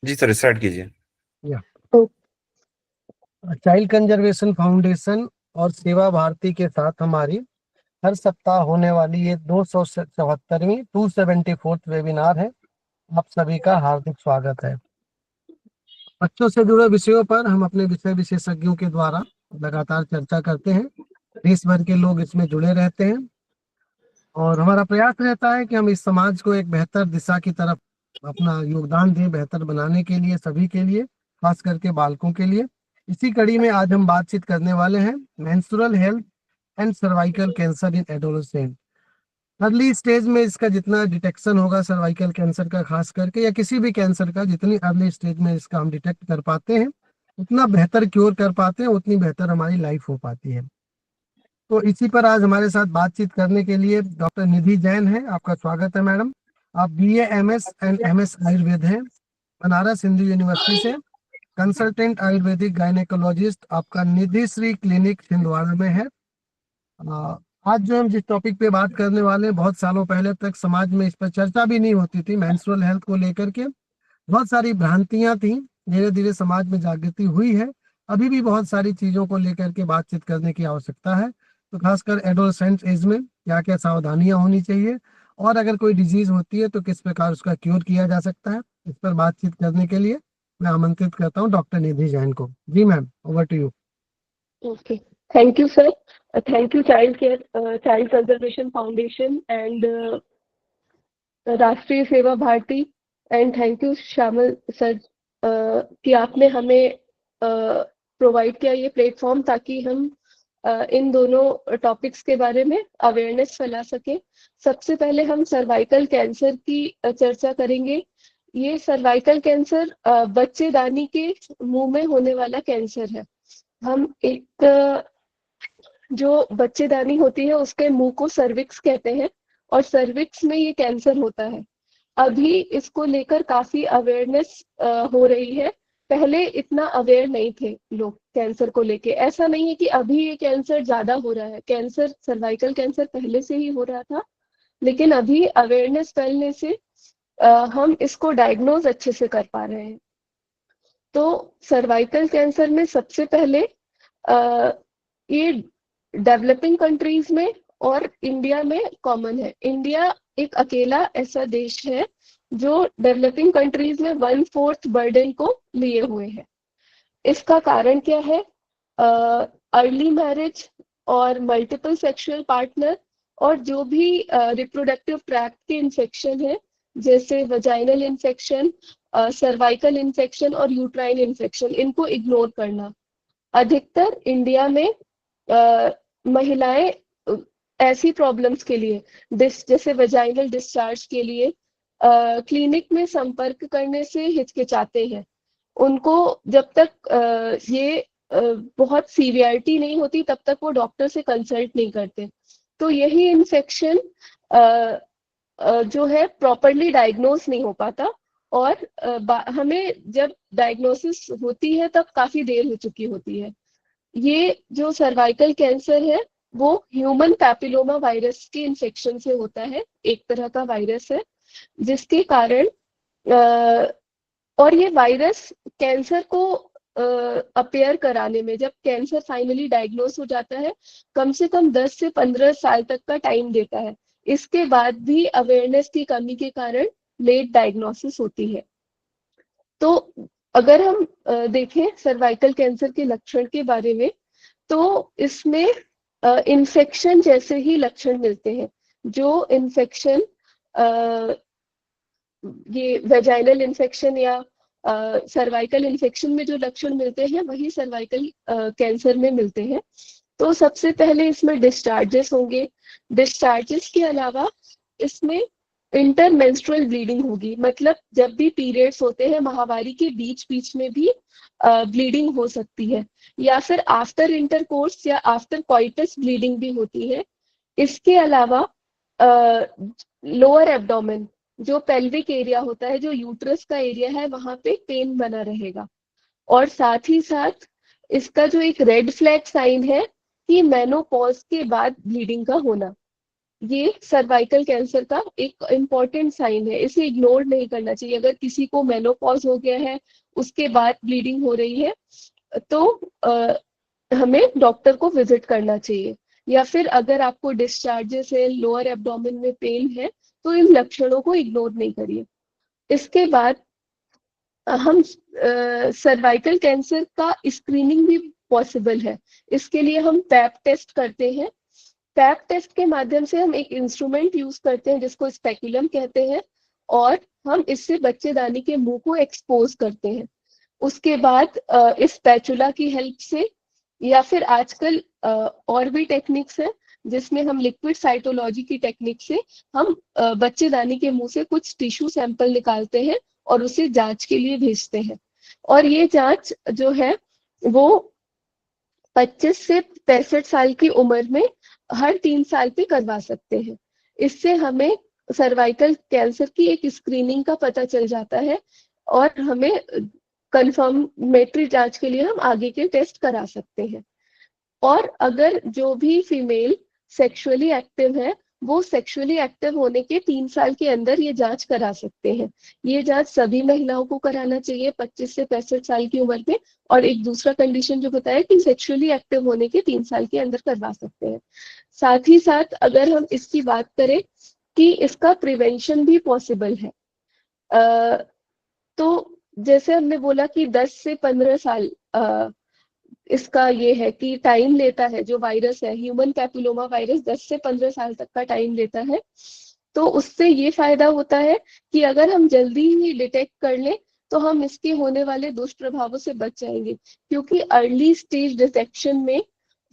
जी sir, start कीजिए। या तो चाइल्ड कंजर्वेशन फाउंडेशन और सेवा भारती के साथ हमारी हर सप्ताह होने वाली ये 274वीं 274th वेबिनार है। आप सभी का हार्दिक स्वागत है। बच्चों से जुड़े विषयों पर हम अपने विषय विशेषज्ञों के द्वारा लगातार चर्चा करते हैं। देश भर के लोग इसमें जुड़े रहते हैं और हमारा प्रयास रहता है कि हम इस समाज को एक बेहतर दिशा की तरफ अपना योगदान दें, बेहतर बनाने के लिए, सभी के लिए, खास करके बालकों के लिए। इसी कड़ी में आज हम बातचीत करने वाले हैं menstrual health and cervical cancer in adolescent. Early stage में इसका जितना डिटेक्शन होगा सर्वाइकल कैंसर का, खास करके या किसी भी कैंसर का, जितनी अर्ली स्टेज में इसका हम डिटेक्ट कर पाते हैं उतना बेहतर क्योर कर पाते हैं, उतनी बेहतर हमारी लाइफ हो पाती है। तो इसी पर आज हमारे साथ बातचीत करने के लिए डॉक्टर निधि जैन है। आपका स्वागत है मैडम। आप BA MS and MS Ayurveda हैं, बनारस हिंदू यूनिवर्सिटी से। कंसल्टेंट आयुर्वेदिक गायनेकोलॉजिस्ट आपका निधि श्री क्लिनिक छिंदवाड़ा में है। आज जो हम जिस टॉपिक पे बात करने वाले हैं, बहुत सालों पहले तक समाज में इस पर चर्चा भी नहीं होती थी। मेंस्ट्रुअल हेल्थ को लेकर के बहुत सारी भ्रांतियां थी, धीरे धीरे समाज में जागृति हुई है। अभी भी बहुत सारी चीजों को लेकर के बातचीत करने की आवश्यकता है। तो खासकर एडोलसेंट एज में क्या क्या सावधानियां होनी चाहिए और अगर कोई डिजीज होती है तो किस प्रकार उसका क्योर किया जा सकता है, इस पर बातचीत करने के लिए मैं आमंत्रित करता हूँ डॉक्टर निधि जैन को। जी ma'am, over to you. Okay. Thank you, sir. Thank you, Child Conservation Foundation and Rashtriya Seva Bharati and thank you Shyamal sir कि आपने हमें प्रोवाइड किया ये प्लेटफॉर्म ताकि हम इन दोनों टॉपिक्स के बारे में अवेयरनेस फैला सके। सबसे पहले हम सर्वाइकल कैंसर की चर्चा करेंगे। ये सर्वाइकल कैंसर बच्चेदानी के मुंह में होने वाला कैंसर है। हम एक जो बच्चेदानी होती है उसके मुंह को सर्विक्स कहते हैं और सर्विक्स में ये कैंसर होता है। अभी इसको लेकर काफी अवेयरनेस हो रही है। पहले इतना अवेयर नहीं थे लोग कैंसर को लेके। ऐसा नहीं है कि अभी ये कैंसर ज्यादा हो रहा है, कैंसर सर्वाइकल कैंसर पहले से ही हो रहा था, लेकिन अभी अवेयरनेस फैलने से हम इसको डायग्नोज अच्छे से कर पा रहे हैं। तो सर्वाइकल कैंसर में सबसे पहले ये डेवलपिंग कंट्रीज में और इंडिया में कॉमन है। इंडिया एक अकेला ऐसा देश है जो डेवलपिंग कंट्रीज में 1/4 बर्डन को लिए हुए है। इसका कारण क्या है? अर्ली मैरिज और मल्टीपल सेक्सुअल पार्टनर और जो भी रिप्रोडक्टिव ट्रैक्ट के इन्फेक्शन है जैसे वजाइनल इन्फेक्शन, सर्वाइकल इन्फेक्शन और यूट्राइन इन्फेक्शन, इनको इग्नोर करना। अधिकतर इंडिया में महिलाएं ऐसी प्रॉब्लम्स के लिए जैसे वजाइनल डिस्चार्ज के लिए क्लिनिक में संपर्क करने से हिचकिचाते हैं। उनको जब तक ये बहुत सीवियरिटी नहीं होती तब तक वो डॉक्टर से कंसल्ट नहीं करते। तो यही इन्फेक्शन जो है प्रॉपरली डायग्नोज नहीं हो पाता और हमें जब डायग्नोसिस होती है तब काफी देर हो चुकी होती है। ये जो सर्वाइकल कैंसर है वो ह्यूमन पैपिलोमा वायरस के इन्फेक्शन से होता है। एक तरह का वायरस है जिसके कारण और ये वायरस कैंसर को अपेयर कराने में, जब कैंसर फाइनली डायग्नोस हो जाता है, कम से कम 10 से 15 साल तक का टाइम देता है। इसके बाद भी अवेयरनेस की कमी के कारण लेट डायग्नोसिस होती है। तो अगर हम देखें सर्वाइकल कैंसर के लक्षण के बारे में, तो इसमें इन्फेक्शन जैसे ही लक्षण मिलते हैं। जो इन्फेक्शन ये वेजाइनल इन्फेक्शन या सर्वाइकल इन्फेक्शन में जो लक्षण मिलते हैं वही सर्वाइकल कैंसर में मिलते हैं। तो सबसे पहले इसमें डिस्चार्जेस होंगे। डिस्चार्जेस के अलावा इसमें इंटरमेंस्ट्रुअल ब्लीडिंग होगी, मतलब जब भी पीरियड्स होते हैं माहवारी के बीच बीच में भी ब्लीडिंग हो सकती है, या फिर आफ्टर इंटरकोर्स या आफ्टर कॉइटस ब्लीडिंग भी होती है। इसके अलावा लोअर एब्डोमेन, जो पेल्विक एरिया होता है, जो यूट्रस का एरिया है, वहां पे पेन बना रहेगा। और साथ ही साथ इसका जो एक रेड फ्लैग साइन है कि मेनोपॉज के बाद ब्लीडिंग का होना, ये सर्वाइकल कैंसर का एक इम्पॉर्टेंट साइन है, इसे इग्नोर नहीं करना चाहिए। अगर किसी को मेनोपॉज हो गया है, उसके बाद ब्लीडिंग हो रही है, तो हमें डॉक्टर को विजिट करना चाहिए। या फिर अगर आपको डिस्चार्जेस है, लोअर एब्डोमेन में पेन है, तो इन लक्षणों को इग्नोर नहीं करिए। इसके बाद हम सर्वाइकल कैंसर का स्क्रीनिंग भी पॉसिबल है। इसके लिए हम पैप टेस्ट करते हैं। पैप टेस्ट के माध्यम से हम एक इंस्ट्रूमेंट यूज करते हैं जिसको स्पेकुलम कहते हैं, और हम इससे बच्चेदानी के मुंह को एक्सपोज करते हैं। उसके बाद इस स्पैचुला की हेल्प से, या फिर आजकल और भी टेक्निक्स हैं जिसमें हम लिक्विड साइटोलॉजी की टेक्निक से हम बच्चेदानी के मुंह से कुछ टिश्यू सैंपल निकालते हैं और उसे जांच के लिए भेजते हैं। और ये जांच जो है वो 25 से 65 साल की उम्र में हर 3 साल पे करवा सकते हैं। इससे हमें सर्वाइकल कैंसर की एक स्क्रीनिंग का पता चल जाता है, और हमें कंफर्मेटरी जांच के लिए हम आगे के टेस्ट करा सकते हैं। और अगर जो भी फीमेल सेक्सुअली एक्टिव है, वो सेक्सुअली एक्टिव होने के 3 साल के अंदर ये जांच करा सकते हैं। ये जांच सभी महिलाओं को कराना चाहिए 25 से 65 साल की उम्र में। और एक दूसरा कंडीशन जो बताया कि सेक्सुअली एक्टिव होने के 3 साल के अंदर करवा सकते हैं। साथ ही साथ अगर हम इसकी बात करें कि इसका प्रिवेंशन भी पॉसिबल है, तो जैसे हमने बोला कि 10 से 15 साल इसका ये है कि टाइम लेता है। जो वायरस है, ह्यूमन पैपिलोमा वायरस, 10 से 15 साल तक का टाइम लेता है। तो उससे ये फायदा होता है कि अगर हम जल्दी ही डिटेक्ट कर लें तो हम इसके होने वाले दुष्प्रभावों से बच जाएंगे, क्योंकि अर्ली स्टेज डिटेक्शन में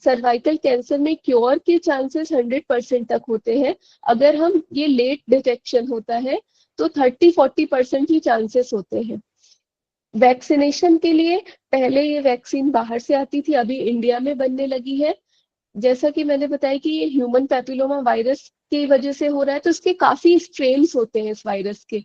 सर्वाइकल कैंसर में क्योर के चांसेस 100% तक होते हैं। अगर हम ये लेट डिटेक्शन होता है तो 30-40% ही चांसेस होते हैं। वैक्सीनेशन के लिए पहले ये वैक्सीन बाहर से आती थी, अभी इंडिया में बनने लगी है। जैसा कि मैंने बताया कि ये ह्यूमन पैपिलोमा वायरस की वजह से हो रहा है, तो इसके काफी स्ट्रेन्स होते हैं इस वायरस के,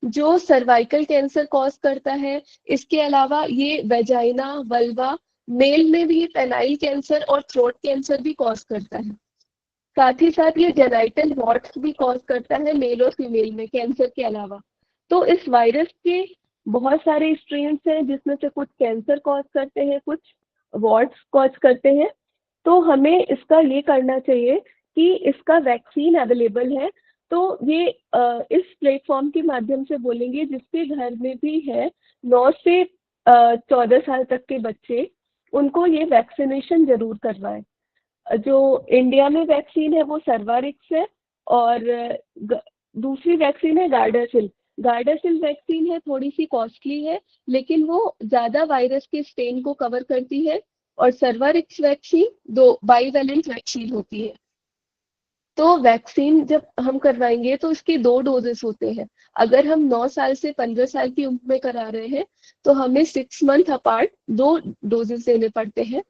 जो सर्वाइकल कैंसर कॉज करता है। इसके अलावा ये वेजाइना, वल्वा, मेल में भी पेनाइल कैंसर और थ्रोट कैंसर भी कॉज करता है। साथ ही साथ ये जेनाइटल वॉर्ट्स भी कॉज करता है मेल और फीमेल में कैंसर के अलावा। तो इस वायरस के बहुत सारे स्ट्रेन्स हैं, जिसमें से कुछ कैंसर कॉज करते हैं, कुछ वॉर्ट्स कॉज करते हैं। तो हमें इसका ये करना चाहिए कि इसका वैक्सीन अवेलेबल है, तो ये इस प्लेटफॉर्म के माध्यम से बोलेंगे जिसके घर में भी है 9 से 14 साल तक के बच्चे, उनको ये वैक्सीनेशन जरूर करवाएं। जो इंडिया में वैक्सीन है वो सर्वारिक्स है, और दूसरी वैक्सीन है गार्डासिल। गार्डासिल वैक्सीन है, थोड़ी सी कॉस्टली है, लेकिन वो ज्यादा वायरस के स्ट्रेन को कवर करती है। और सर्वारिक्स वैक्सीन दो बाईवैलेंट वैक्सीन होती है। तो वैक्सीन जब हम करवाएंगे तो इसके 2 डोजेस होते हैं। अगर हम 9 साल से 15 साल की उम्र में करा रहे हैं तो हमें 6 मंथ अपार्ट 2 डोजेस देने पड़ते हैं।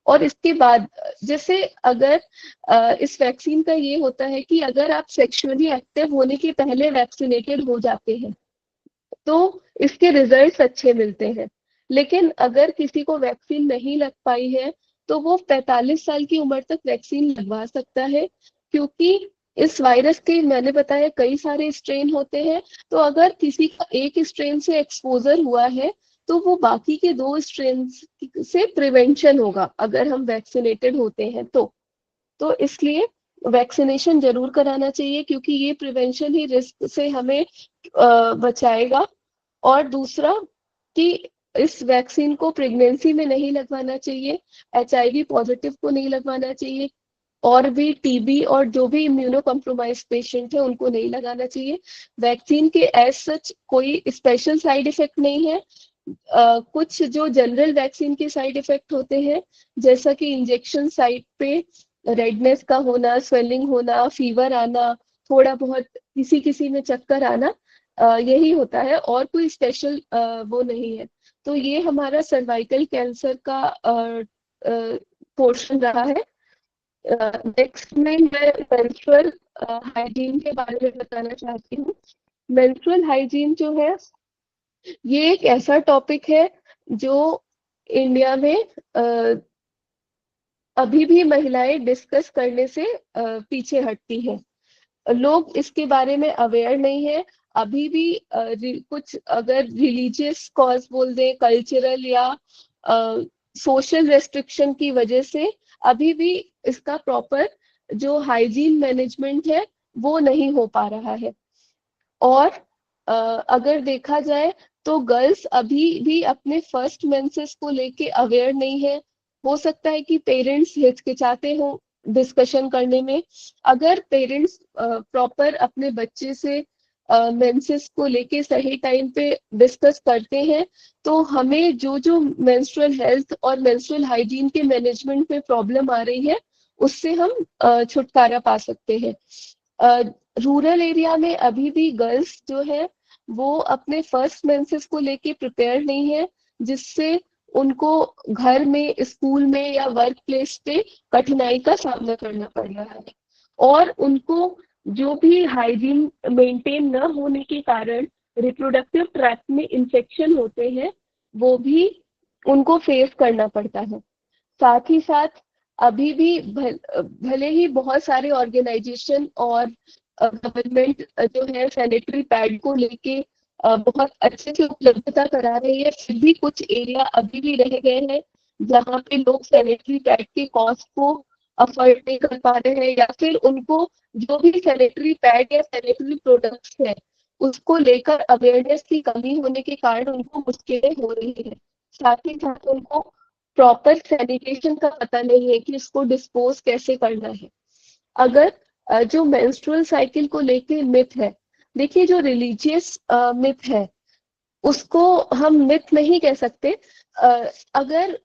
और इसके बाद जैसे अगर इस वैक्सीन का ये होता है कि अगर आप सेक्सुअली एक्टिव होने के पहले वैक्सीनेटेड हो जाते हैं तो इसके रिजल्ट्स अच्छे मिलते हैं। लेकिन अगर किसी को वैक्सीन नहीं लग पाई है तो वो 45 साल की उम्र तक वैक्सीन लगवा सकता है, क्योंकि इस वायरस के मैंने बताया कई सारे स्ट्रेन होते हैं। तो अगर किसी का एक स्ट्रेन से एक्सपोजर हुआ है तो वो बाकी के 2 स्ट्रेन से प्रिवेंशन होगा अगर हम वैक्सीनेटेड होते हैं तो इसलिए वैक्सीनेशन जरूर कराना चाहिए, क्योंकि ये प्रिवेंशन ही रिस्क से हमें बचाएगा। और दूसरा कि इस वैक्सीन को प्रेगनेंसी में नहीं लगवाना चाहिए, एचआईवी पॉजिटिव को नहीं लगवाना चाहिए, और भी टीबी और जो भी इम्यूनो कॉम्प्रोमाइज पेशेंट है उनको नहीं लगाना चाहिए। वैक्सीन के एज सच कोई स्पेशल साइड इफेक्ट नहीं है। कुछ जो जनरल वैक्सीन के साइड इफेक्ट होते हैं, जैसा कि इंजेक्शन साइट पे रेडनेस का होना, स्वेलिंग होना, फीवर आना, थोड़ा बहुत किसी किसी में चक्कर आना, यही होता है, और कोई स्पेशल वो नहीं है। तो ये हमारा सर्वाइकल कैंसर का पोर्शन रहा है। नेक्स्ट में मैं मेंस्ट्रुअल हाइजीन के बारे में बताना चाहती हूँ। मेंस्ट्रुअल हाइजीन जो है ये एक ऐसा टॉपिक है जो इंडिया में अभी भी महिलाएं डिस्कस करने से पीछे हटती हैं। लोग इसके बारे में अवेयर नहीं है अभी भी। कुछ अगर रिलीजियस कॉज बोल दें, कल्चरल या सोशल रेस्ट्रिक्शन की वजह से अभी भी इसका प्रॉपर जो हाइजीन मैनेजमेंट है वो नहीं हो पा रहा है। और अगर देखा जाए तो गर्ल्स अभी भी अपने फर्स्ट मेंसेस को लेके अवेयर नहीं है। हो सकता है कि पेरेंट्स हिचकिचाते हो डिस्कशन करने में। अगर पेरेंट्स प्रॉपर अपने बच्चे से मेंसेस को लेके सही टाइम पे डिस्कस करते हैं तो हमें जो जो मेंस्ट्रुअल हेल्थ और मेंस्ट्रुअल हाइजीन के मैनेजमेंट में प्रॉब्लम आ रही है उससे हम छुटकारा पा सकते हैं। रूरल एरिया में अभी भी गर्ल्स जो है वो अपने फर्स्ट मेंसेस को लेके प्रिपेयर नहीं है, जिससे उनको घर में, स्कूल में या वर्क प्लेस पे कठिनाई का सामना करना पड़ रहा है। और उनको जो भी हाइजीन मेंटेन न होने के कारण रिप्रोडक्टिव ट्रैक्ट में इंफेक्शन होते हैं वो भी उनको फेस करना पड़ता है। साथ ही साथ अभी भी भले ही बहुत सारे ऑर्गेनाइजेशन और गवर्नमेंट जो है सैनिटरी पैड को लेके बहुत अच्छे से उपलब्धता करा रही है, फिर भी कुछ एरिया अभी भी रह गए हैं जहाँ पे लोग सैनिटरी पैड के कॉस्ट को अफोर्ड नहीं कर पा रहे हैं, या फिर उनको जो भी सैनिटरी पैड या सैनिटरी प्रोडक्ट्स है उसको लेकर अवेयरनेस की कमी होने के कारण उनको मुश्किलें हो रही है। साथ ही साथ उनको प्रॉपर सैनिटेशन का पता नहीं है कि इसको डिस्पोज कैसे करना है। अगर जो मेंस्ट्रुअल साइकिल को लेके मिथ है, देखिए जो रिलीजियस मिथ है उसको हम मिथ नहीं कह सकते। अगर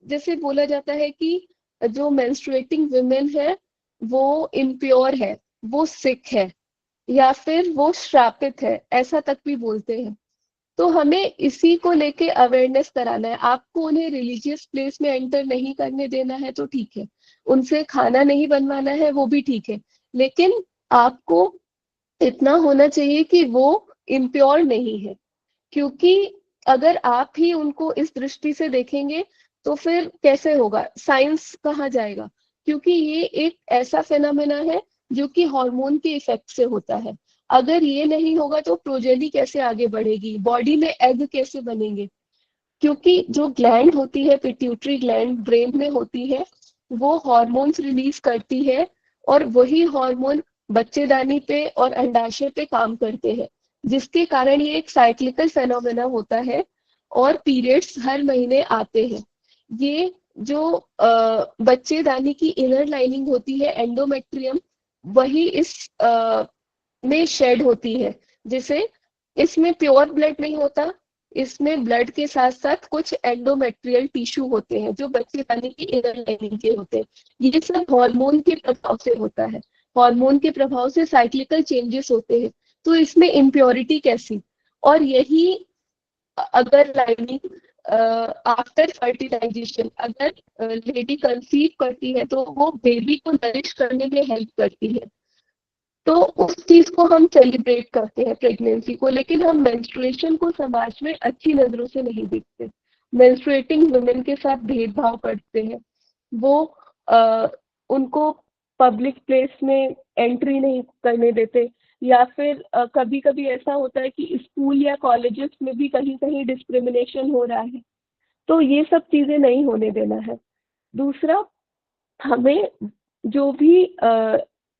जैसे बोला जाता है कि जो मेंस्ट्रुएटिंग वुमेन है वो इम्प्योर है, वो सिक है, या फिर वो श्रापित है, ऐसा तक भी बोलते हैं। तो हमें इसी को लेके अवेयरनेस कराना है। आपको उन्हें रिलीजियस प्लेस में एंटर नहीं करने देना है तो ठीक है, उनसे खाना नहीं बनवाना है वो भी ठीक है, लेकिन आपको इतना होना चाहिए कि वो इम्प्योर नहीं है। क्योंकि अगर आप ही उनको इस दृष्टि से देखेंगे तो फिर कैसे होगा, साइंस कहाँ जाएगा। क्योंकि ये एक ऐसा फेनोमेना है जो कि हार्मोन के इफेक्ट से होता है। अगर ये नहीं होगा तो प्रोजेनी कैसे आगे बढ़ेगी, बॉडी में एग कैसे बनेंगे। क्योंकि जो ग्लैंड होती है, पिट्यूटरी ग्लैंड ब्रेन में होती है, वो हॉर्मोन्स रिलीज करती है और वही हार्मोन बच्चेदानी पे और अंडाशय पे काम करते हैं, जिसके कारण ये एक साइक्लिकल फेनोमेना होता है और पीरियड्स हर महीने आते हैं। ये जो बच्चेदानी की इनर लाइनिंग होती है एंडोमेट्रियम, वही इस में शेड होती है, जिसे इसमें प्योर ब्लड नहीं होता, इसमें ब्लड के साथ साथ कुछ एंडोमेट्रियल टिश्यू होते हैं जो बच्चेदानी की इनर लाइनिंग के होते हैं। ये सब हार्मोन के प्रभाव से होता है, हार्मोन के प्रभाव से साइक्लिकल चेंजेस होते हैं। तो इसमें इम्प्योरिटी कैसी। और यही अगर लाइनिंग आफ्टर फर्टिलाइजेशन अगर लेडी कंसीव करती है तो वो बेबी को नरिश करने में हेल्प करती है। तो उस चीज को हम सेलिब्रेट करते हैं प्रेगनेंसी को, लेकिन हम मेंस्ट्रुएशन को समाज में अच्छी नजरों से नहीं देखते। मेंस्ट्रुएटिंग वुमेन के साथ भेदभाव करते हैं, वो उनको पब्लिक प्लेस में एंट्री नहीं करने देते, या फिर कभी कभी ऐसा होता है कि स्कूल या कॉलेजेस में भी कहीं कहीं डिस्क्रिमिनेशन हो रहा है। तो ये सब चीजें नहीं होने देना है। दूसरा, हमें जो भी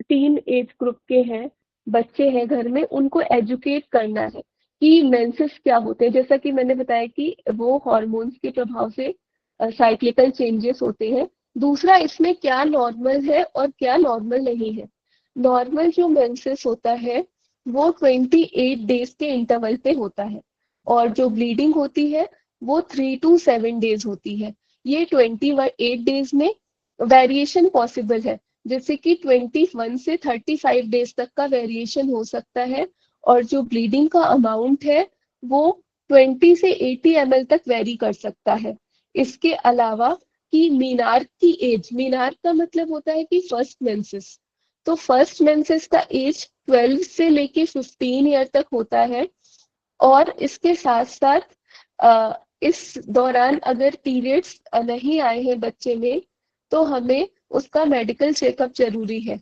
टीन एज ग्रुप के हैं, बच्चे हैं घर में, उनको एजुकेट करना है कि मेंसेस क्या होते हैं। जैसा कि मैंने बताया कि वो हॉर्मोन्स के प्रभाव से साइक्लिकल चेंजेस होते हैं। दूसरा, इसमें क्या नॉर्मल है और क्या नॉर्मल नहीं है। नॉर्मल जो मेंसेस होता है वो 28 डेज के इंटरवल पे होता है, और जो ब्लीडिंग होती है वो 3 to 7 डेज होती है। ये 28 डेज में वेरिएशन पॉसिबल है, जैसे कि 21 से 35 डेज तक का वेरिएशन हो सकता है। और जो ब्लीडिंग का अमाउंट है वो 20 से 80 ml तक वेरी कर सकता है। इसके अलावा कि मीनार की एज, मीनार का मतलब होता है कि फर्स्ट मेंसेस, तो फर्स्ट मेंसेस का एज 12 से लेके 15 ईयर तक होता है। और इसके साथ साथ इस दौरान अगर पीरियड्स नहीं आए हैं बच्चे में तो हमें उसका मेडिकल चेकअप जरूरी है।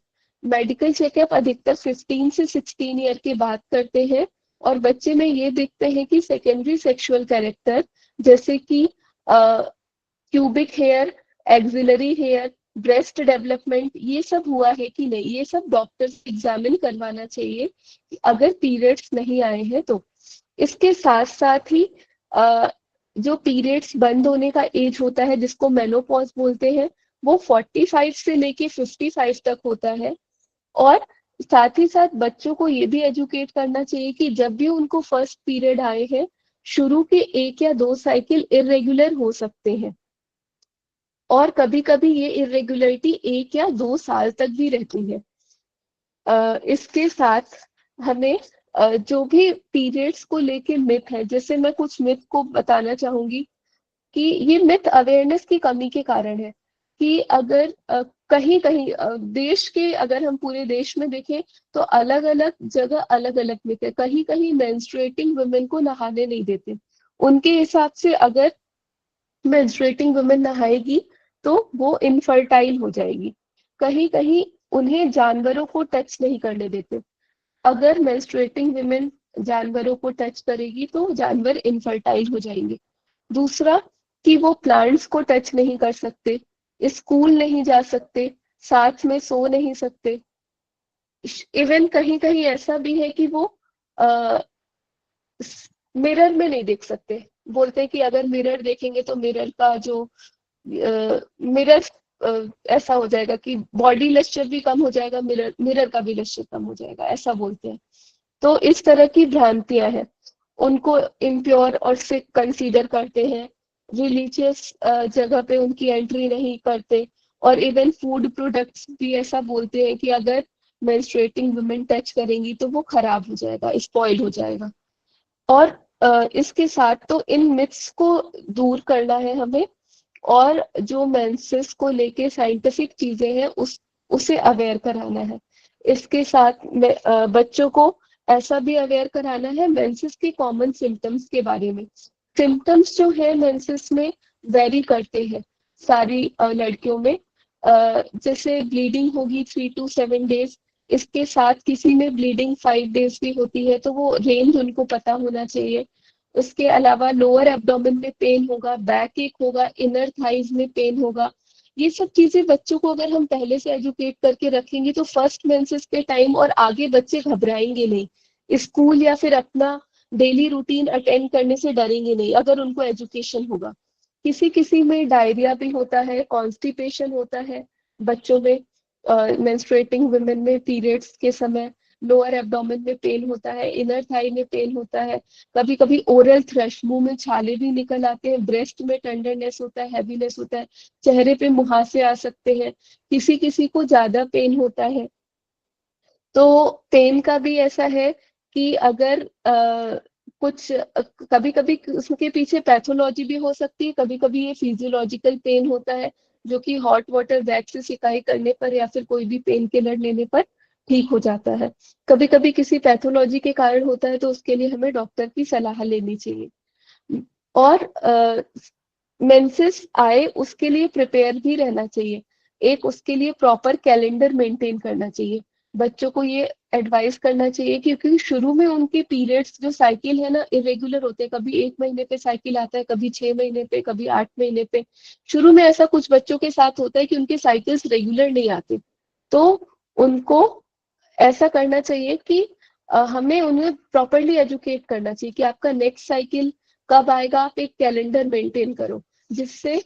मेडिकल चेकअप अधिकतर 15 से 16 ईयर के बाद करते हैं और बच्चे में ये देखते हैं कि सेकेंडरी सेक्सुअल कैरेक्टर जैसे कि pubic hair, axillary hair, breast development, ये सब हुआ है कि नहीं, ये सब डॉक्टर से एग्जामिन करवाना चाहिए अगर पीरियड्स नहीं आए हैं तो। इसके साथ साथ ही जो पीरियड्स बंद होने का एज होता है जिसको मेनोपॉज बोलते हैं, वो 45 से लेके 55 तक होता है। और साथ ही साथ बच्चों को ये भी एजुकेट करना चाहिए कि जब भी उनको फर्स्ट पीरियड आए हैं, शुरू के 1 या 2 साइकिल इरेगुलर हो सकते हैं और कभी कभी ये इरेगुलरिटी 1 या 2 साल तक भी रहती है। इसके साथ हमें जो भी पीरियड्स को लेके मिथ है, जैसे मैं कुछ मिथ को बताना चाहूंगी कि ये मिथ अवेयरनेस की कमी के कारण है कि अगर कहीं कहीं देश के, अगर हम पूरे देश में देखें तो अलग अलग जगह अलग अलग मिथ है। कहीं कहीं मेंस्ट्रुएटिंग वुमेन को नहाने नहीं देते, उनके हिसाब से अगर मेंस्ट्रुएटिंग वुमेन नहाएगी तो वो इनफर्टाइल हो जाएगी। कहीं कहीं उन्हें जानवरों को टच नहीं करने देते, अगर मेंस्ट्रुएटिंग वुमेन जानवरों को टच करेगी तो जानवर इनफर्टाइल हो जाएंगे। दूसरा कि वो प्लांट्स को टच नहीं कर सकते, स्कूल नहीं जा सकते, साथ में सो नहीं सकते। इवन कहीं कहीं ऐसा भी है कि वो मिरर में नहीं देख सकते, बोलते हैं कि अगर मिरर देखेंगे तो मिरर का जो मिरर ऐसा हो जाएगा कि बॉडी लस्टर भी कम हो जाएगा, मिरर मिरर का भी लस्टर कम हो जाएगा, ऐसा बोलते हैं। तो इस तरह की भ्रांतियां हैं, उनको इम्प्योर और सिक कंसीडर करते हैं, रिलीजियस जगह पे उनकी एंट्री नहीं करते। और इवन फूड प्रोडक्ट्स भी ऐसा बोलते हैं कि अगर मेंस्ट्रुएटिंग वुमेन टच करेंगी तो वो खराब हो जाएगा, स्पॉइल हो जाएगा। और इसके साथ तो इन मिथ्स को दूर करना है हमें, और जो मेंसेस को लेके साइंटिफिक चीजें हैं उसे अवेयर कराना है। इसके साथ में बच्चों को ऐसा भी अवेयर कराना है मेंसेस के कॉमन सिम्टम्स के बारे में। सिम्टम्स जो है मेंसेस में वेरी करते हैं सारी लड़कियों में। जैसे ब्लीडिंग होगी 3 to 7 डेज, इसके साथ किसी में ब्लीडिंग 5 डेज भी होती है, तो वो रेंज उनको पता होना चाहिए। उसके अलावा लोअर एब्डोमेन में पेन होगा, बैक एक होगा, इनर थाइज में पेन होगा। ये सब चीजें बच्चों को अगर हम पहले से एजुकेट करके रखेंगे तो फर्स्ट मेंसेस के टाइम और आगे बच्चे घबराएंगे नहीं, स्कूल या फिर अपना डेली रूटीन अटेंड करने से डरेंगे नहीं अगर उनको एजुकेशन होगा। किसी किसी में डायरिया भी होता है, कॉन्स्टिपेशन होता है बच्चों में, मेंस्ट्रुएटिंग वुमेन में पीरियड्स के समय लोअर एब्डोमेन में पेन होता है, इनर थाई में पेन होता है, कभी कभी ओरल थ्रश, मुंह में छाले भी निकल आते हैं, ब्रेस्ट में टेंडरनेस होता है, हैवीनेस होता है, चेहरे पे मुहासे आ सकते हैं, किसी किसी को ज्यादा पेन होता है। तो पेन का भी ऐसा है कि अगर कुछ कभी कभी उसके पीछे पैथोलॉजी भी हो सकती है, कभी कभी ये फिजियोलॉजिकल पेन होता है जो कि हॉट वाटर बैग से सिकाई करने पर या फिर कोई भी पेन किलर लेने पर ठीक हो जाता है। कभी कभी किसी पैथोलॉजी के कारण होता है तो उसके लिए हमें डॉक्टर की सलाह लेनी चाहिए। और मेंसेस आए उसके लिए प्रिपेयर भी रहना चाहिए, एक उसके लिए प्रॉपर कैलेंडर मेंटेन करना चाहिए। बच्चों को ये एडवाइस करना चाहिए क्योंकि शुरू में उनके पीरियड्स जो साइकिल है ना इरेगुलर होते हैं, कभी 1 महीने पे साइकिल आता है, कभी 6 महीने पे, कभी 8 महीने पे। शुरू में ऐसा कुछ बच्चों के साथ होता है कि उनके साइकिल्स रेगुलर नहीं आते, तो उनको ऐसा करना चाहिए कि हमें उन्हें प्रॉपरली एजुकेट करना चाहिए कि आपका नेक्स्ट साइकिल कब आएगा, आप एक कैलेंडर मेंटेन करो जिससे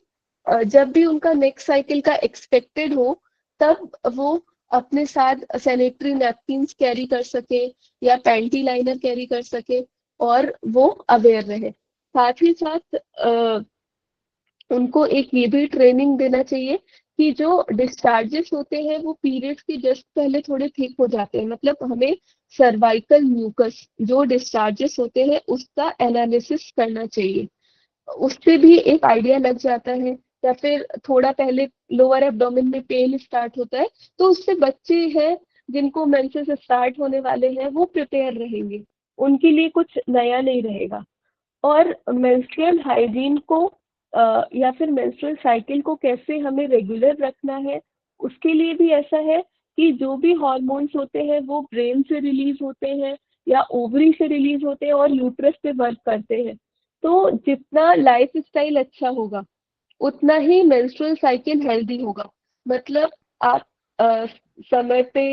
जब भी उनका नेक्स्ट साइकिल का एक्सपेक्टेड हो तब वो अपने साथ सैनिटरी नैपकिन्स कैरी कर सके या पैंटी लाइनर कैरी कर सके और वो अवेयर रहे। साथ ही साथ उनको एक ये भी ट्रेनिंग देना चाहिए कि जो डिस्चार्जेस होते हैं वो पीरियड्स के जस्ट पहले थोड़े ठीक हो जाते हैं, मतलब हमें सर्वाइकल म्यूकस जो डिस्चार्जेस होते हैं उसका एनालिसिस करना चाहिए, उससे भी एक आइडिया लग जाता है। या फिर थोड़ा पहले लोअर एब्डोमेन में पेन स्टार्ट होता है तो उससे बच्चे हैं जिनको मेंसेस स्टार्ट होने वाले हैं वो प्रिपेयर रहेंगे, उनके लिए कुछ नया नहीं रहेगा। और मेंस्ट्रुअल हाइजीन को या फिर मेंस्ट्रुअल साइकिल को कैसे हमें रेगुलर रखना है, उसके लिए भी ऐसा है कि जो भी हॉर्मोन्स होते हैं वो ब्रेन से रिलीज होते हैं या ओवरी से रिलीज होते हैं और यूट्रस पे वर्क करते हैं। तो जितना लाइफ स्टाइल अच्छा होगा उतना ही मेंस्ट्रुअल साइकिल हेल्दी होगा। मतलब आप समय पे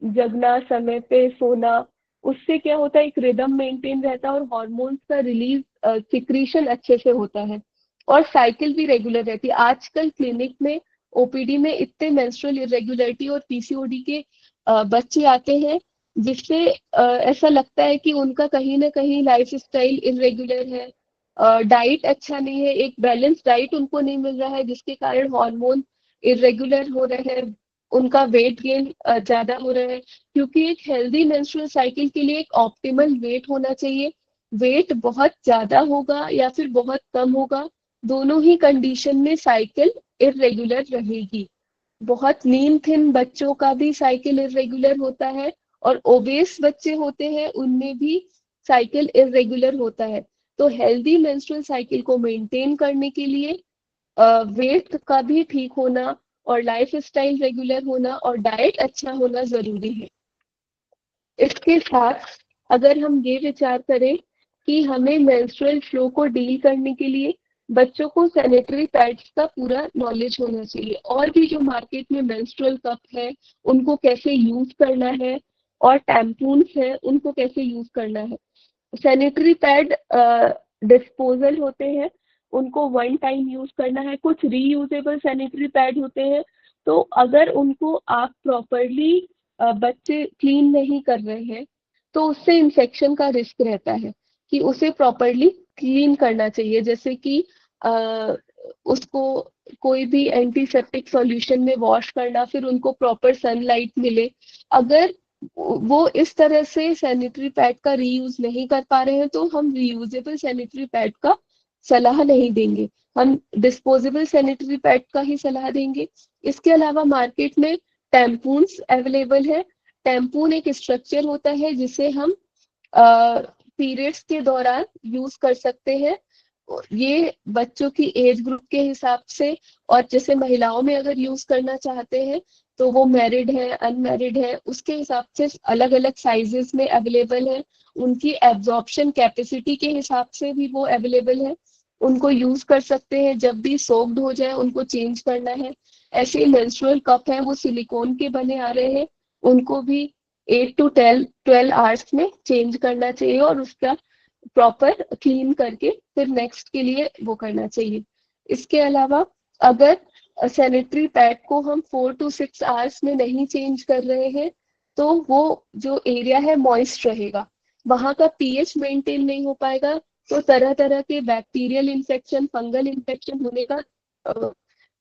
जगना, समय पे सोना, उससे क्या होता है, एक रिदम मेंटेन रहता है और हॉर्मोन्स का रिलीज सिक्रीशन अच्छे से होता है और साइकिल भी रेगुलर रहती है। आजकल क्लिनिक में, ओपीडी में इतने मेंस्ट्रुअल इरेगुलरिटी और पीसीओडी के बच्चे आते हैं जिससे ऐसा लगता है कि उनका कहीं ना कहीं लाइफ स्टाइल इरेगुलर है, डाइट अच्छा नहीं है, एक बैलेंस डाइट उनको नहीं मिल रहा है जिसके कारण हार्मोन इरेगुलर हो रहे हैं, उनका वेट गेन ज्यादा हो रहा है। क्योंकि एक हेल्दी मेंस्ट्रुअल साइकिल के लिए एक ऑप्टिमल वेट होना चाहिए। वेट बहुत ज्यादा होगा या फिर बहुत कम होगा, दोनों ही कंडीशन में साइकिल इरेगुलर रहेगी। बहुत लीन थिन बच्चों का भी साइकिल इरेगुलर होता है और ओबेस बच्चे होते हैं उनमें भी साइकिल इरेगुलर होता है। तो हेल्दी मेंस्ट्रुअल साइकिल को मेंटेन करने के लिए वेट का भी ठीक होना और लाइफ स्टाइल रेगुलर होना और डाइट अच्छा होना जरूरी है। इसके साथ अगर हम ये विचार करें कि हमें मेंस्ट्रुअल फ्लो को डील करने के लिए बच्चों को सैनिटरी पैड्स का पूरा नॉलेज होना चाहिए और भी जो मार्केट में मेंस्ट्रुअल कप है उनको कैसे यूज करना है और टैम्पून्स है उनको कैसे यूज करना है। सैनिटरी पैड डिस्पोजल होते हैं, उनको वन टाइम यूज करना है। कुछ रीयूजेबल सैनिटरी पैड होते हैं, तो अगर उनको आप प्रॉपरली बच्चे क्लीन नहीं कर रहे हैं तो उससे इन्फेक्शन का रिस्क रहता है कि उसे प्रॉपरली क्लीन करना चाहिए। जैसे कि उसको कोई भी एंटीसेप्टिक सॉल्यूशन में वॉश करना, फिर उनको प्रॉपर सनलाइट मिले। अगर वो इस तरह से सैनिटरी पैड का रीयूज नहीं कर पा रहे हैं तो हम रीयूजेबल सैनिटरी पैड का सलाह नहीं देंगे, हम डिस्पोजेबल सैनिटरी पैड का ही सलाह देंगे। इसके अलावा मार्केट में टैम्पून्स अवेलेबल है। टैम्पून एक स्ट्रक्चर होता है जिसे हम पीरियड्स के दौरान यूज कर सकते हैं। ये बच्चों की एज ग्रुप के हिसाब से, और जैसे महिलाओं में अगर यूज करना चाहते हैं तो वो मैरिड है अनमैरिड है उसके हिसाब से अलग अलग साइजेस में अवेलेबल है। उनकी एब्जॉर्प्शन कैपेसिटी के हिसाब से भी वो अवेलेबल है, उनको यूज कर सकते हैं। जब भी सोक्ड हो जाए उनको चेंज करना है। ऐसे मेंस्ट्रुअल कप हैं वो सिलिकॉन के बने आ रहे हैं, उनको भी 8 to 12 आवर्स में चेंज करना चाहिए और उसका प्रॉपर क्लीन करके फिर नेक्स्ट के लिए वो करना चाहिए। इसके अलावा अगर सैनिटरी पैड को हम 4 to 6 आवर्स में नहीं चेंज कर रहे हैं तो वो जो एरिया है मॉइस्ट रहेगा, वहां का पीएच मेंटेन नहीं हो पाएगा, तो तरह तरह के बैक्टीरियल इन्फेक्शन, फंगल इन्फेक्शन होने का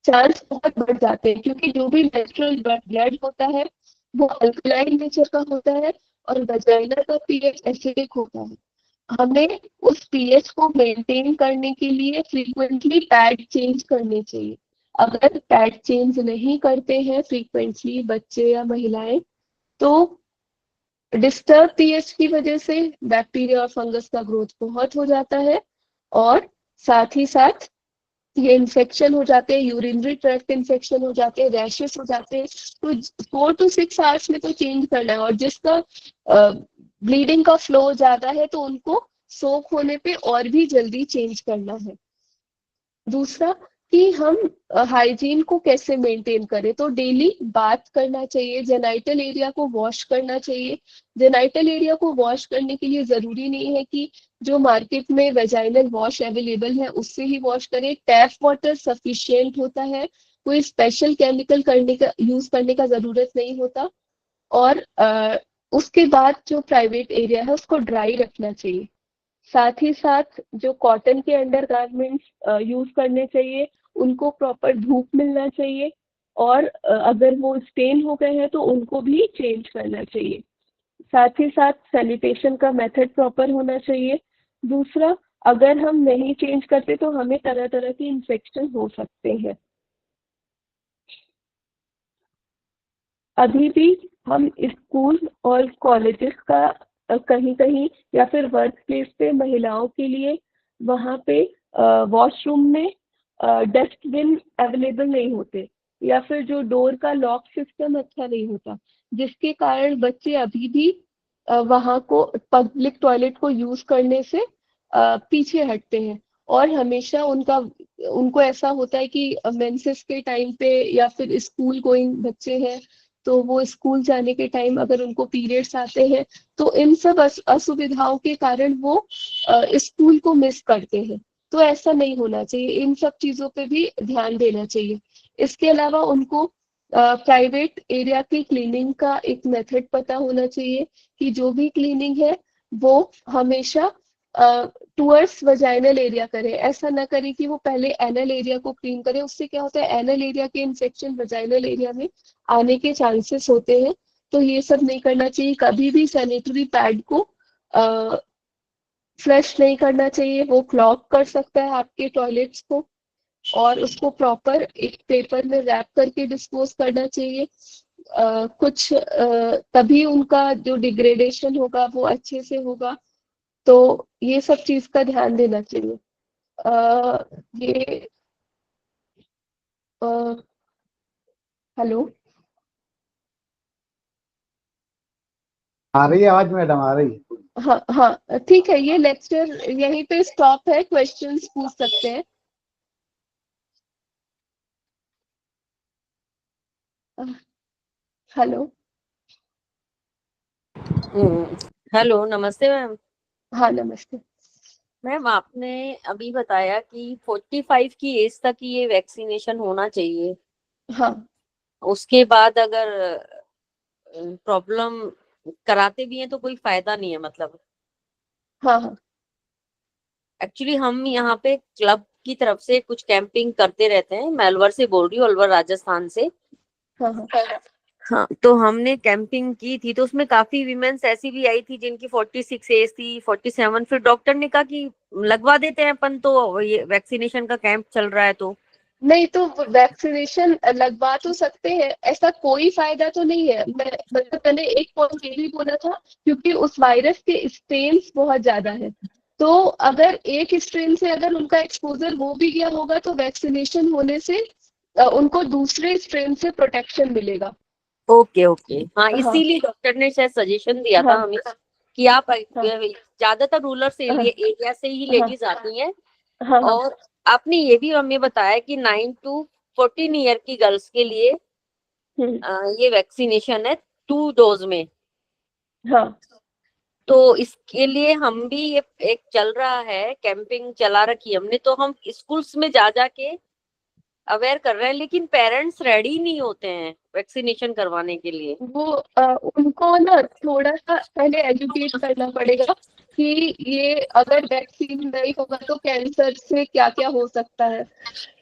चांस बहुत बढ़ जाते हैं। क्योंकि जो भी नेचुरल ब्लड होता है वो अल्कलाइन नेचर का होता है और वजाइना का पीएच एसिडिक होता है। हमें उस पीएच को मेंटेन करने के लिए फ्रीक्वेंटली पैड चेंज करने चाहिए। अगर पैड चेंज नहीं करते हैं फ्रीक्वेंटली बच्चे या महिलाएं तो डिस्टर्ब पीएच की वजह से बैक्टीरिया और फंगस का ग्रोथ बहुत हो जाता है और साथ ही साथ ये इन्फेक्शन हो जाते हैं, यूरिनरी ट्रैक्ट इन्फेक्शन हो जाते हैं, रैशेस हो जाते हैं। तो 4 to 6 आवर्स में तो चेंज करना है और जिसका ब्लीडिंग का फ्लो ज्यादा है तो उनको सोक होने पे और भी जल्दी चेंज करना है। दूसरा कि हम हाइजीन को कैसे मेंटेन करें, तो डेली बात करना चाहिए, जेनाइटल एरिया को वॉश करना चाहिए। जेनाइटल एरिया को वॉश करने के लिए जरूरी नहीं है कि जो मार्केट में वेजाइनल वॉश अवेलेबल है उससे ही वॉश करें, टैप वाटर सफिशिएंट होता है, कोई स्पेशल केमिकल करने का यूज करने का जरूरत नहीं होता। और उसके बाद जो प्राइवेट एरिया है उसको ड्राई रखना चाहिए। साथ ही साथ जो कॉटन के अंडर गारमेंट्स यूज करने चाहिए उनको प्रॉपर धूप मिलना चाहिए और अगर वो स्टेन हो गए हैं तो उनको भी चेंज करना चाहिए। साथ ही साथ सैनिटेशन का मेथड प्रॉपर होना चाहिए। दूसरा, अगर हम नहीं चेंज करते तो हमें तरह तरह के इन्फेक्शन हो सकते हैं। अभी भी हम स्कूल और कॉलेजेस का कहीं कहीं या फिर वर्क प्लेस पे महिलाओं के लिए वहाँ पे वॉशरूम में डस्टबिन अवेलेबल नहीं होते। या फिर जो डोर का लॉक सिस्टम अच्छा नहीं होता, जिसके कारण बच्चे अभी भी वहां को पब्लिक टॉयलेट को यूज करने से पीछे हटते हैं। और हमेशा उनको ऐसा होता है कि मेंसेस के टाइम पे या फिर स्कूल गोइंग बच्चे हैं, तो वो स्कूल जाने के टाइम अगर उनको पीरियड्स आते हैं तो इन सब असुविधाओं के कारण वो स्कूल को मिस करते हैं। तो ऐसा नहीं होना चाहिए, इन सब चीजों पे भी ध्यान देना चाहिए। इसके अलावा उनको प्राइवेट एरिया की क्लीनिंग का एक मेथड पता होना चाहिए कि जो भी क्लीनिंग है वो हमेशा टूअर्ड्स वजाइनल एरिया करे। ऐसा ना करे कि वो पहले एनल एरिया को क्लीन करे, उससे क्या होता है एनल एरिया के इन्फेक्शन वजाइनल एरिया में आने के चांसेस होते हैं। तो ये सब नहीं करना चाहिए। कभी भी सैनिटरी पैड को फ्लश नहीं करना चाहिए, वो क्लॉग कर सकता है आपके टॉयलेट्स को। और उसको प्रॉपर एक पेपर में रैप करके डिस्पोज करना चाहिए। तभी उनका जो डिग्रेडेशन होगा वो अच्छे से होगा। तो ये सब चीज का ध्यान देना चाहिए। ये हेलो। आ रही है आवाज मैडम, आ रही है। हाँ हाँ ठीक है, ये लेक्चर यहीं पे स्टॉप है, क्वेश्चंस पूछ सकते हैं। हेलो। हेलो, नमस्ते मैम। हाँ नमस्ते। मैम आपने अभी बताया कि 45 की एज तक ही ये वैक्सीनेशन होना चाहिए। हाँ उसके बाद अगर प्रॉब्लम कराते भी हैं तो कोई फायदा नहीं है मतलब। हाँ हाँ एक्चुअली हम यहाँ पे क्लब की तरफ से कुछ कैंपिंग करते रहते हैं। मैं अलवर से बोल रही हूँ, अलवर राजस्थान से। हाँ हाँ हाँ, तो हमने कैंपिंग की थी तो उसमें काफी वीमेंस ऐसी भी आई थी जिनकी 46 एज थी, 47। फिर डॉक्टर ने कहा कि लगवा देते हैं अपन, तो ये वैक्सीनेशन का कैंप चल रहा है तो। नहीं, तो वैक्सीनेशन लगवा तो सकते हैं, ऐसा कोई फायदा तो नहीं है। मैंने एक पॉइंट ये भी बोला था, क्योंकि उस वायरस के स्ट्रेन्स बहुत ज्यादा है। तो अगर एक स्ट्रेन से अगर उनका एक्सपोजर हो भी गया होगा तो वैक्सीनेशन होने से उनको दूसरे स्ट्रेन से प्रोटेक्शन मिलेगा। ओके ओके, हाँ, हाँ इसीलिए डॉक्टर ने शायद सजेशन दिया था हाँ हमें कि आप हाँ ज्यादातर रूरल से हाँ एरिया से ही हाँ लेडीज आती हैं। हाँ हाँ और आपने ये भी हमें बताया कि 9 to 14 ईयर की गर्ल्स के लिए हम्म, ये वैक्सीनेशन है 2 डोज में। हाँ तो इसके लिए हम भी ये एक चल रहा है, कैंपिंग चला रखी है हमने, तो हम स्कूल्स में जा जाके अवेयर कर रहे हैं, लेकिन पेरेंट्स रेडी नहीं होते हैं वैक्सीनेशन करवाने के लिए। वो उनको ना थोड़ा सा पहले एजुकेट करना पड़ेगा कि ये अगर वैक्सीन नहीं होगा तो कैंसर से क्या क्या हो सकता है।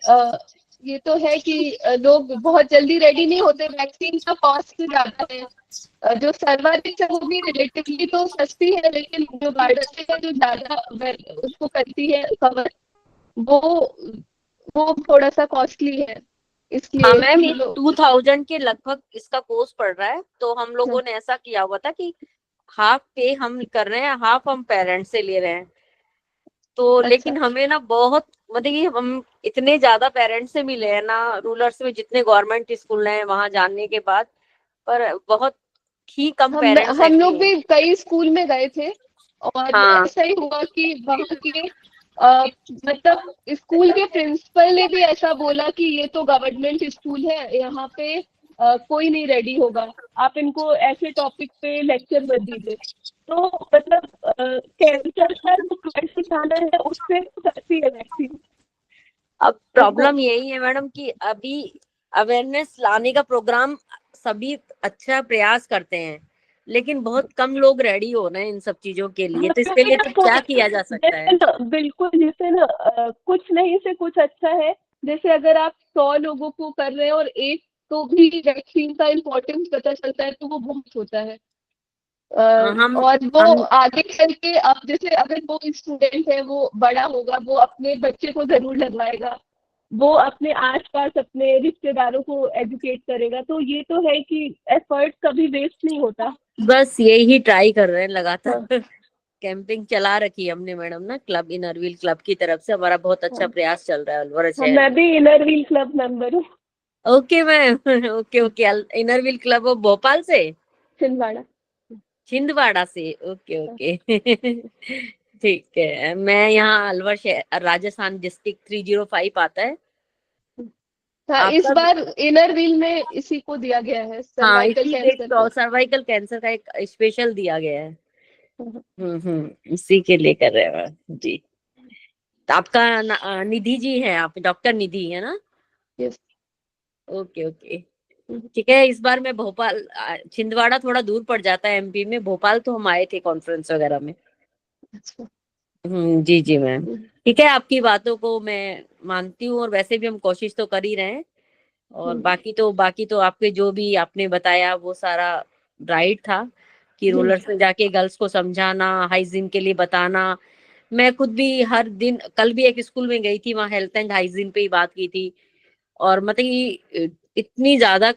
अ, ये तो है कि लोग बहुत जल्दी रेडी नहीं होते। वैक्सीन का कॉस्ट ज्यादा है। जो सर्वाधिक है वो भी रिलेटिवली तो सस्ती है, लेकिन जो बायोटेक है जो ज्यादा उसको करती है कवर, वो वो थोड़ा सा कॉस्टली है, हाँ इसलिए मैम, ये लोग। 2000 के लगभग इसका कोर्स पड़ रहा है। तो हम लोगों ने ऐसा किया हुआ था कि हाफ पे हम कर रहे हैं, हाफ हम पेरेंट्स से ले रहे हैं। तो अच्छा लेकिन हमें ना बहुत, मतलब कि हम इतने ज्यादा पेरेंट्स से मिले हैं ना रूरल्स में, जितने गवर्नमेंट स्कूल हैं वहां जानने के बाद, पर बहुत ही कम पेरेंट्स हम एग्री लोग हैं। भी कई स्कूल में गए थे, और हाँ ऐसा ही हुआ कि वहाँ के मतलब स्कूल के प्रिंसिपल ने भी ऐसा बोला कि ये तो गवर्नमेंट स्कूल है, यहाँ पे कोई नहीं रेडी होगा, आप इनको ऐसे टॉपिक पे लेक्चर मत दीजिए। तो मतलब कैंसर का जो फ्लड सिखाना है उससे तो सस्ती है वैक्सीन। अब तो वो प्रॉब्लम यही है मैडम कि अभी अवेयरनेस लाने का प्रोग्राम सभी अच्छा प्रयास करते हैं, लेकिन बहुत कम लोग रेडी हो रहे हैं इन सब चीजों के लिए। हाँ, तो इसके क्योंकि लिए ना तो क्या किया जा सकता जैसे है? ना बिल्कुल, जैसे ना कुछ नहीं से कुछ अच्छा है। जैसे अगर आप 100 लोगों को कर रहे हैं और एक को भी वैक्सीन का इम्पोर्टेंस पता चलता है तो वो बहुत होता है। हम और वो हम आगे चल के अब जैसे अगर वो स्टूडेंट है वो बड़ा होगा, वो अपने बच्चे को जरूर लगवाएगा, वो अपने आसपास अपने रिश्तेदारों को एजुकेट करेगा। तो ये तो है कि एफर्ट कभी वेस्ट नहीं होता। बस यही ट्राई कर रहे हैं हाँ लगातार। कैंपिंग चला रखी है हमने मैडम ना, क्लब इनरव्हील क्लब की तरफ से हमारा बहुत अच्छा हाँ प्रयास चल रहा है अलवर हाँ, शहर मैं में। भी इनर व्हील क्लब मेंबर हूँ। Okay ma'am. Okay okay, inner wheel club of Bhopal से, छिंदवाड़ा। छिंदवाड़ा से, ओके ओके। ठीक है, मैं यहाँ अलवर शहर, राजस्थान, डिस्ट्रिक्ट 305 आता है हाँ, इस आपका। बार इनर व्हील में इसी को दिया गया है, हाँ, सर्वाइकल इसी का कैंसर को। एक सर्वाइकल कैंसर का एक स्पेशल दिया गया है। इसी के लिए कर रहे हैं जी। तो आपका निधि जी है, आप डॉक्टर निधि है ना? यस। ओके ओके, ठीक है। इस बार मैं भोपाल, छिंदवाड़ा थोड़ा दूर पड़ जाता है एमपी में, भोपाल तो हम आए थे कॉन्फ्रेंस वगैरह में। अच्छा। जी जी मैम, ठीक है। आपकी बातों को मैं मानती हूँ, और वैसे भी हम कोशिश तो कर ही रहे हैं। और बाकी तो आपके जो भी आपने बताया वो सारा राइट था, कि रोलर्स में जाके गर्ल्स को समझाना, हाइजीन के लिए बताना। मैं खुद भी हर दिन, कल भी एक स्कूल में गई थी, वहाँ हेल्थ एंड हाइजीन पे ही बात की थी। और मतलब कि इतनी ज्यादा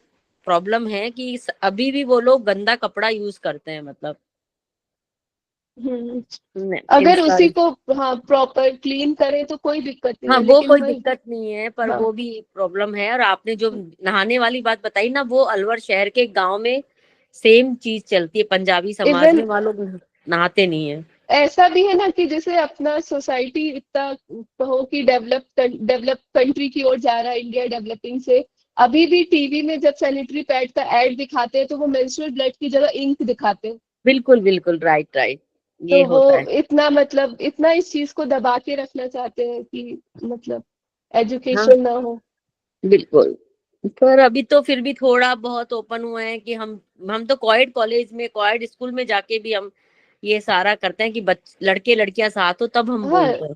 प्रॉब्लम है कि अभी भी वो लोग गंदा कपड़ा यूज करते हैं, मतलब अगर उसी इंसान। को हाँ प्रॉपर क्लीन करें तो कोई दिक्कत नहीं हाँ, है, वो लेकिन कोई वही। दिक्कत नहीं है, पर हाँ। वो भी प्रॉब्लम है। और आपने जो नहाने वाली बात बताई ना, वो अलवर शहर के गांव में सेम चीज चलती है, पंजाबी समाज इवन में वहाँ लोग नहाते नहीं है। ऐसा भी है ना कि जैसे अपना सोसाइटी इतना कहो कि डेवलप कंट्री की ओर जा रहा है, इंडिया डेवलपिंग से, अभी भी टीवी में जब सैनिटरी पैड का एड दिखाते हैं तो वो मेंस्ट्रुअल ब्लड की जगह इंक दिखाते हैं। बिल्कुल बिल्कुल, राइट राइट, ये तो वो होता है। इतना मतलब इतना इस चीज को दबा के रखना चाहते हैं कि मतलब हाँ एजुकेशन ना हो। बिल्कुल, पर अभी तो फिर भी थोड़ा बहुत ओपन हुआ है कि हम तो क्वाइट कॉलेज में, क्वाइट स्कूल में जाके भी हम ये सारा करते हैं कि लड़के लड़कियां साथ हो, तब हम हाँ। बोलते हैं।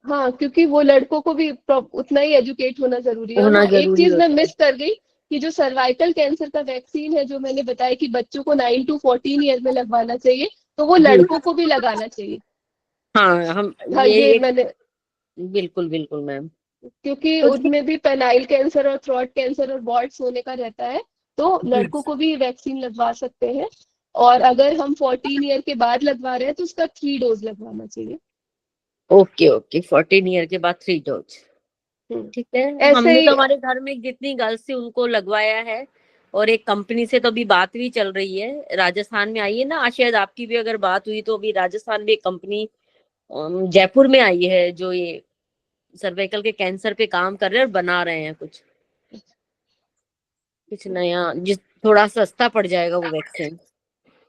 हाँ, क्योंकि वो लड़कों को भी उतना ही एजुकेट होना जरूरी है। और होना हाँ, एक जरूरी चीज मैं होता है। मिस कर गई कि जो सर्वाइकल कैंसर का वैक्सीन है, जो मैंने बताया कि बच्चों को 9 to 14 ईयर में लगवाना चाहिए, तो वो जी लड़कों को भी लगाना चाहिए। हाँ, हम हाँ, ये ये एक, मैंने, बिल्कुल बिल्कुल मैम। क्योंकि तो उनमें भी पेनाइल कैंसर और थ्रोट कैंसर और वॉर्ट्स होने का रहता है, तो जी, लड़कों को भी वैक्सीन लगवा सकते हैं। और अगर हम 14 ईयर के बाद लगवा रहे हैं तो उसका 3 डोज लगवाना चाहिए। ओके ओके, 14 ईयर के बाद 3 डोज, हम्म, ठीक है। ऐसे हमने तो ही। हमारे घर में जितनी गर्ल्स थी उनको लगवाया है। और एक कंपनी से तो अभी बात भी चल रही है, राजस्थान में आई है ना, शायद आपकी भी अगर बात हुई तो, अभी राजस्थान में एक कंपनी जयपुर में आई है, जो ये सर्वाइकल के कैंसर पे काम कर रहे हैं और बना रहे हैं कुछ कुछ नया, जिस थोड़ा सस्ता पड़ जाएगा वो वैक्सीन।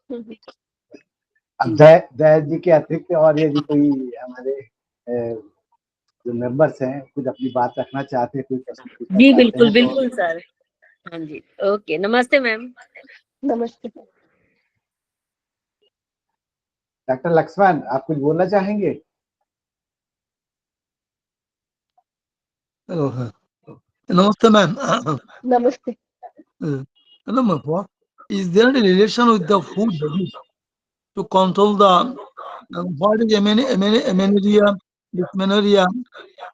हम्म, अब जी जय जी के अतिरिक्त और यदि कोई हमारे जो मेंबर्स हैं कुछ अपनी बात रखना चाहते हैं, कोई प्रश्न पूछना जी, चाहते बिल्कुल हैं तो। बिल्कुल सर। हाँ जी, ओके, नमस्ते मैम। नमस्ते। डॉक्टर लक्ष्मण, आप कुछ बोलना चाहेंगे? Oh, Namaste, ma'am. नमस्ते। Hello, ma'am. What is there any relation with the food habit to control the what is amenorrhea, dysmenorrhea,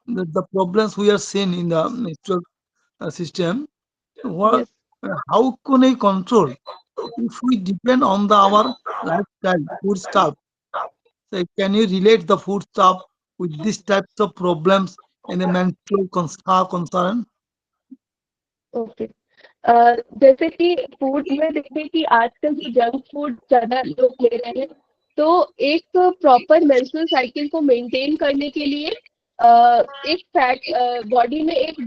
the problems we are seeing in the menstrual system? What, yes. how can I control if we depend on our lifestyle, food stuff? So can you relate the food stuff with these types of problems in the menstrual concern? Okay. जैसे कि food में देखिए कि आजकल जो junk food ज्यादा लोग ले रहे हैं, तो एक प्रॉपर मेंस्ट्रुअल साइकिल को मेंटेन करने के लिए एक फैट बॉडी में एक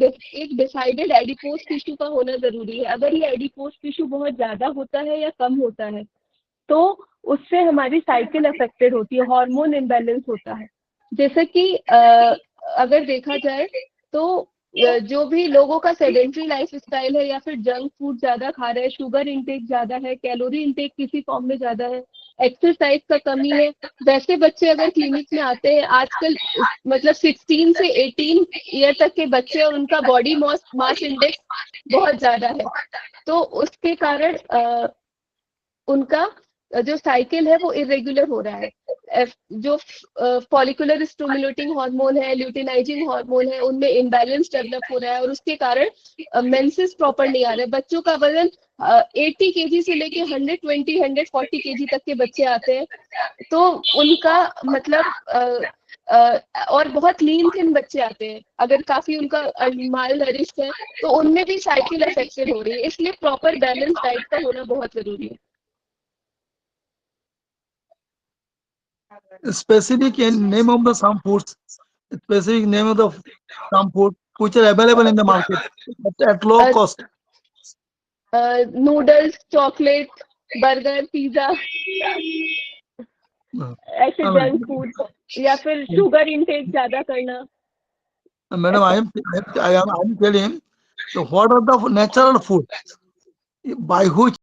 डिसाइडेड एडिपोज टिश्यू का होना जरूरी है। अगर ये एडिपोज टिश्यू बहुत ज्यादा होता है या कम होता है, तो उससे हमारी साइकिल अफेक्टेड होती है, हार्मोन इम्बैलेंस होता है। जैसे कि अगर देखा जाए तो जो भी लोगों का सेडेंट्री लाइफ स्टाइल है, या फिर जंक फूड ज्यादा खा रहे हैं, शुगर इंटेक ज्यादा है, कैलोरी इंटेक किसी फॉर्म में ज्यादा है, एक्सरसाइज का कमी है, वैसे बच्चे अगर क्लिनिक में आते हैं आजकल, मतलब 16 से 18 ईयर तक के बच्चे, और उनका बॉडी मास इंडेक्स बहुत ज्यादा है, तो उसके कारण उनका जो साइकिल है वो इरेगुलर हो रहा है। जो फॉलिकुलर स्टिमुलेटिंग हार्मोन है, ल्यूटिनाइजिंग हार्मोन है, उनमें इम्बैलेंस डेवलप हो रहा है और उसके कारण मेंसेस प्रॉपर नहीं आ रहे। बच्चों का वजन 80 केजी से लेके 120 140 केजी तक के बच्चे आते हैं, तो उनका मतलब और बहुत लीन थिन बच्चे आते हैं, अगर काफी उनका माल नरिश्ड है तो उनमें भी साइकिल अफेक्टेड हो रही है। इसलिए प्रॉपर बैलेंस डाइट का होना बहुत जरूरी है। Specific name of the some foods, specific name of the some food which are available in the market at low cost. Noodles, chocolate, burger, pizza, ऐसे जंक फूड, या फिर शुगर इनटेक ज्यादा करना। Madam, I am telling, so what are the natural food by which